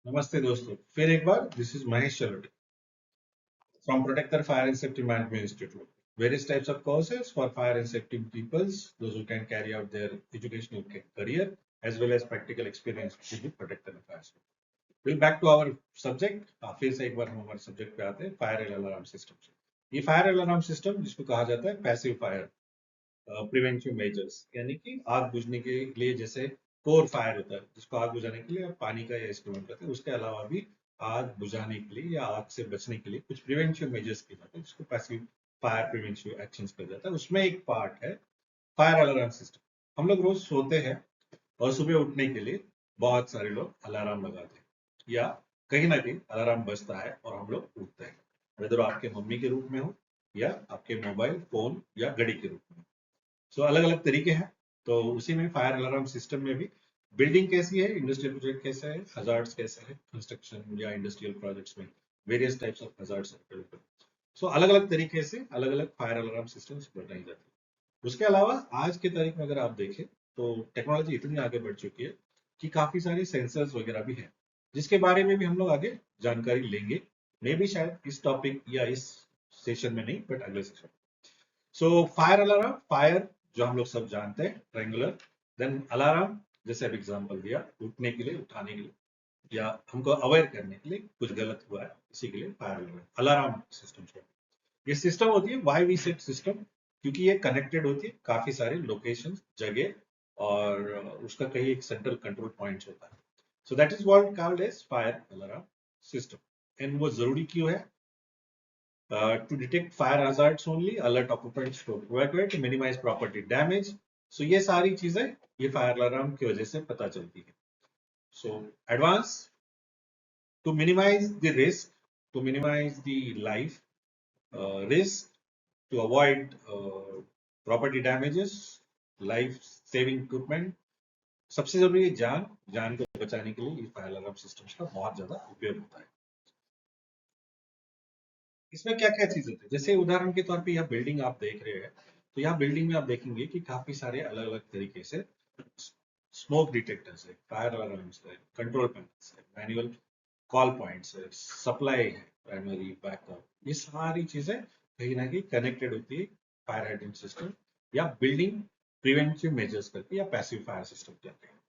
नमस्ते दोस्तों, फिर एक बार this is Mahesh Chaloti from Protector Fire and Safety Management Institute. Various types of courses for fire and safety peoples, those who can carry out their educational career as well as practical experience with the Protector and Fire Safety. We'll back to our subject. फिर से एक बार हम हमारे subject पे आते हैं fire alarm system से. ये फायर अलार्म सिस्टम जिसको कहा जाता है पैसिव फायर प्रिवेंटिव मेजर्स, यानी कि आग बुझने के लिए जैसे कोर फायर होता है जिसको आग बुझाने के लिए आप पानी का या इस्तेमाल करते हैं, उसके अलावा भी आग बुझाने के लिए या आग से बचने के लिए कुछ प्रिवेंटिव मेजर्स किए जाते हैं जिसको पैसिव फायर प्रिवेंटिव एक्शंस कहा जाता है. उसमें एक पार्ट है फायर अलार्म सिस्टम. हम लोग रोज सोते हैं और सुबह उठने के लिए बहुत सारे लोग अलार्म लगाते हैं या कहीं ना कहीं अलार्म बजता है और हम लोग उठते हैं, वेदर आपके मम्मी के रूप में हो या आपके मोबाइल फोन या घड़ी के रूप में. सो अलग अलग तरीके हैं. तो उसी में फायर अलार्म सिस्टम में भी बिल्डिंग कैसी है, इंडस्ट्रियल प्रोजेक्ट कैसा है, हजार्ड्स कैसे है कंस्ट्रक्शन या इंडस्ट्रियल प्रोजेक्ट्स में, various types of hazards available. So अलग अलग तरीके से अलग अलग फायर अलार्म सिस्टम्स बनाई जाती है. उसके अलावा आज के तारीख में अगर आप देखें तो टेक्नोलॉजी इतनी आगे बढ़ चुकी है कि काफी सारे सेंसर्स वगैरह भी हैं जिसके बारे में भी हम लोग आगे जानकारी लेंगे. मे भी शायद इस टॉपिक या इस सेशन में नहीं, बट अगले session. So fire alarm, fire जो हम लोग सब जानते हैं ट्रायंगुलर, देन अलार्म जैसे अब एग्जांपल दिया उठने के लिए, उठाने के लिए या हमको अवेयर करने के लिए कुछ गलत हुआ है इसी के लिए फायर अलार्म अलार्म सिस्टम. ये सिस्टम होती है वाई वी सेट सिस्टम क्योंकि ये कनेक्टेड होती है काफी सारे लोकेशन जगह और उसका कहीं एक सेंट्रल कंट्रोल पॉइंट होता है. So that is what called as fire alarm system. And वो जरूरी क्यों है? To detect fire hazards only, alert occupants to evacuate, minimize property damage. So ये सारी चीजें ये फायर अलार्म की वजह से पता चलती है. So advance to minimize the risk, to minimize the life risk, to avoid property damages, life saving equipment. सबसे जरूरी है जान, जान को बचाने के लिए ये फायर अलार्म सिस्टम्स का बहुत ज्यादा उपयोग होता है. इसमें क्या क्या चीजें थी, जैसे उदाहरण के तौर पे यह बिल्डिंग आप देख रहे हैं तो यहाँ बिल्डिंग में आप देखेंगे कि काफी सारे अलग अलग तरीके से स्मोक डिटेक्टर्स है, फायर अलार्म्स है, कंट्रोल पैनल्स है, मैनुअल कॉल पॉइंट्स है, सप्लाई है, प्राइमरी बैकअप, ये सारी चीजें कहीं ना कहीं कनेक्टेड होती है फायर हाइड्रेंट सिस्टम या बिल्डिंग प्रिवेंटिव मेजर्स करके या पैसिव फायर सिस्टम कहते हैं,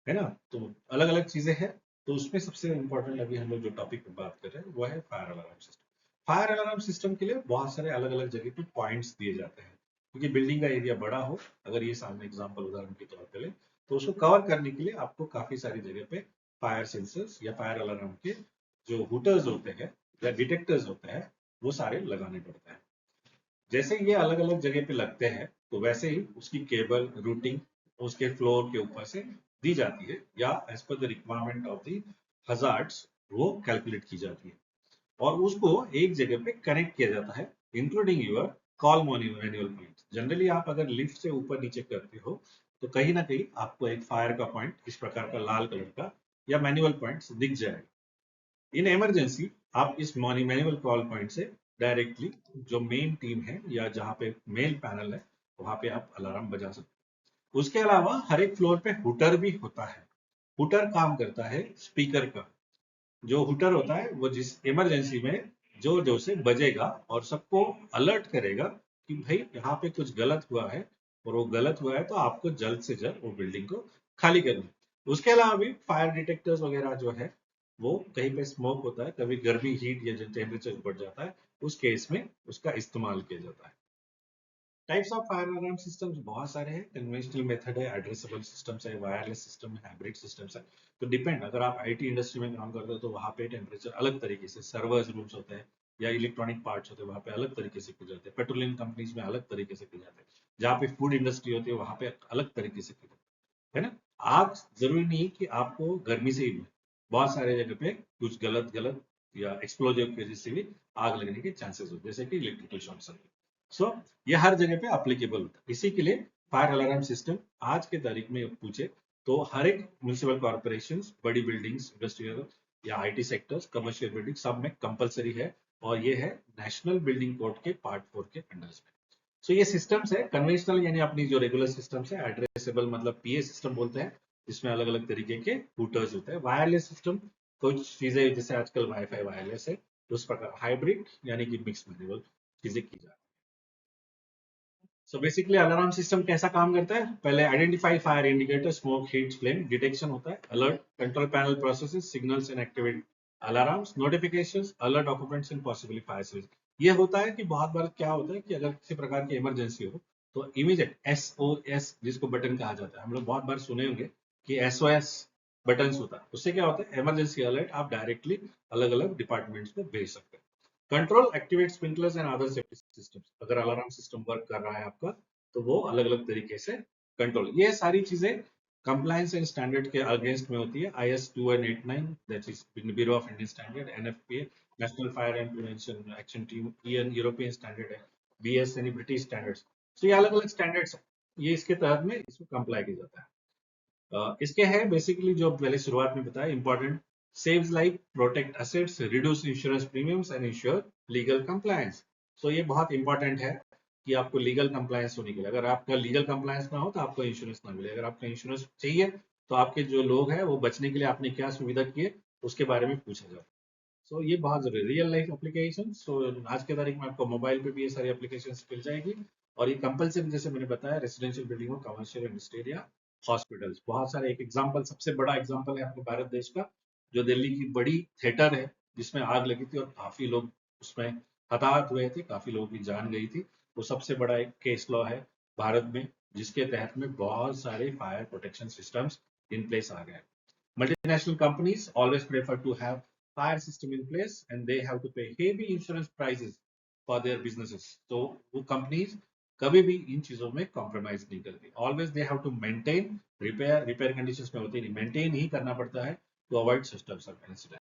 है ना. तो अलग अलग चीजें हैं. तो उसमें सबसे इंपॉर्टेंट अभी हम लोग जो टॉपिक पे बात कर रहे हैं वो है fire alarm system. Fire alarm system के लिए बहुत सारे अलग अलग जगह पे पॉइंट्स दिए जाते हैं क्योंकि बिल्डिंग का एरिया बड़ा हो. अगर ये सामने एग्जांपल उदाहरण के तौर पे ले तो उसको कवर करने के लिए आपको काफी सारी जगह पे फायर सेंसर्स या फायर अलार्म के जो हुटर्स होते हैं या डिटेक्टर्स होते हैं वो सारे लगाने पड़ते हैं. जैसे ये अलग अलग जगह पे लगते हैं तो वैसे ही उसकी केबल रूटिंग उसके फ्लोर के ऊपर से दी जाती है या as per the requirement of the hazards वो कैलकुलेट की जाती है और उसको एक जगह पे कनेक्ट किया जाता है including your call manual point. Generally आप अगर लिफ्ट से ऊपर नीचे करते हो तो कहीं ना कहीं आपको एक फायर का पॉइंट इस प्रकार का लाल कलर का या मैनुअल पॉइंट दिख जाएगा. इन इमरजेंसी आप इस मैनुअल कॉल पॉइंट से डायरेक्टली जो मेन टीम है या जहां पे मेल पैनल है वहां पे आप अलार्म बजा सकते हो. उसके अलावा हर एक फ्लोर पे हुटर भी होता है. हुटर काम करता है स्पीकर का. जो हुटर होता है वो जिस इमरजेंसी में जोर जोर से बजेगा और सबको अलर्ट करेगा कि भाई यहाँ पे कुछ गलत हुआ है और वो गलत हुआ है तो आपको जल्द से जल्द वो बिल्डिंग को खाली करना है. उसके अलावा भी फायर डिटेक्टर्स वगैरह जो है वो कहीं पे स्मोक होता है, कभी गर्मी हीट या जो टेम्परेचर बढ़ जाता है उस केस में उसका इस्तेमाल किया जाता है. Types of fire alarm systems बहुत सारे हैं. कन्वेंशनल मेथड है, एड्रेसेबल सिस्टम्स है, वायरलेस सिस्टम है, हाइब्रिड सिस्टम्स है. तो डिपेंड, अगर आप आईटी इंडस्ट्री में काम करते हो तो वहाँ पे टेम्परेचर अलग तरीके से, सर्वर्स रूम्स होते हैं या इलेक्ट्रॉनिक पार्ट्स होते हैं वहाँ पे अलग तरीके से किए जाते हैं. पेट्रोलियम कंपनीज में अलग तरीके से किए जाते हैं. जहाँ पे फूड इंडस्ट्री होती है वहाँ पे अलग तरीके से किए जाते हैं, है ना. आग जरूरी नहीं कि आपको गर्मी से ही मिले, बहुत सारे जगह पे कुछ गलत गलत या एक्सप्लोजिव की वजह से भी आग लगने के चांसेस होते हैं जैसे कि इलेक्ट्रिकल शॉर्ट सर्किट. सो ये हर जगह पे अप्लीकेबल होता है. इसी के लिए फायर अलार्म सिस्टम आज के तारीख में पूछे तो हर एक म्यूनिसिपल कॉर्पोरेशन, बड़ी बिल्डिंग्स, इंडस्ट्रियल या आईटी सेक्टर्स, कमर्शियल बिल्डिंग सब में कंपलसरी है और ये है नेशनल बिल्डिंग कोड के पार्ट 4 के अंडर में. सो ये सिस्टम्स है कन्वेंशनल यानी अपनी जो रेगुलर सिस्टम्स है, एड्रेसेबल मतलब पीए सिस्टम बोलते हैं जिसमें अलग अलग तरीके के रूटर्स होते हैं. वायरलेस सिस्टम कुछ चीजें जैसे आजकल वाईफाई वायरलेस है, उस प्रकार हाइब्रिड यानी कि मिक्स मैनुअल चीजें की जाती है। सो बेसिकली अलार्म सिस्टम कैसा काम करता है? पहले identify fire indicator, smoke, heat, flame detection होता है। Alert, control panel processes signals and activate alarms, notifications, alert occupants in possibly fire service. ये होता है कि बहुत बार क्या होता है कि अगर किसी प्रकार की इमरजेंसी हो तो इमीडिएट SOS जिसको बटन कहा जाता है, हम लोग बहुत बार सुने होंगे कि SOS बटन होता है। उससे क्या होता है, इमरजेंसी अलर्ट आप डायरेक्टली अलग अलग डिपार्टमेंट्स में भेज सकते हैं। Control activate sprinklers and other safety systems, अगर अलार्म सिस्टम वर्क कर रहा है आपका तो वो अलग अलग तरीके से कंट्रोल, ये सारी चीजें कंप्लायंस एंड स्टैंडर्ड के अगेंस्ट में होती है। IS 2189 that is bureau of Indian standard, NFPA national fire and prevention action team, European standard है, BS यानी ब्रिटिश स्टैंडर्ड्स। तो ये अलग अलग स्टैंडर्ड्स है, ये इसके तहत में इसको कंप्लाई किया जाता है। इसके है बेसिकली जो पहले शुरुआत में बताया important, saves life, protect assets, reduce insurance premiums and insure legal compliance. So ये बहुत इंपॉर्टेंट है कि आपको लीगल कंप्लायंस होने के लिए, अगर आपका लीगल कंप्लायंस ना हो तो आपको इंश्योरेंस ना मिले। अगर आपका इंश्योरेंस चाहिए तो आपके जो लोग हैं वो बचने के लिए आपने क्या सुविधा की है उसके बारे में पूछा जाए। सो ये बहुत जरूरी है, रियल लाइफ एप्लीकेशन। सो आज के तारीख में आपको मोबाइल पे भी ये सारी एप्लीकेशन मिल जाएगी, और ये कंपलसरी जैसे मैंने बताया रेसिडेंशियल बिल्डिंग हो, कमर्शियल इंडस्ट्रियल या हॉस्पिटल्स, बहुत सारे। एक एग्जांपल, सबसे बड़ा एग्जांपल है अपने भारत देश का, जो दिल्ली की बड़ी थिएटर है जिसमें आग लगी थी और काफी लोग उसमें हताहत हुए थे, काफी लोगों की जान गई थी। वो सबसे बड़ा एक केस लॉ है भारत में, जिसके तहत में बहुत सारे fire protection systems in place आ गए। Multinational companies always prefer to have fire system in place, and they have to pay heavy insurance prices for their businesses. So वो companies कभी भी इन चीजों में कॉम्प्रोमाइज नहीं करती। Always they have to maintain, repair conditions में होती नहीं, मेंटेन ही करना पड़ता है to avoid systems of incident.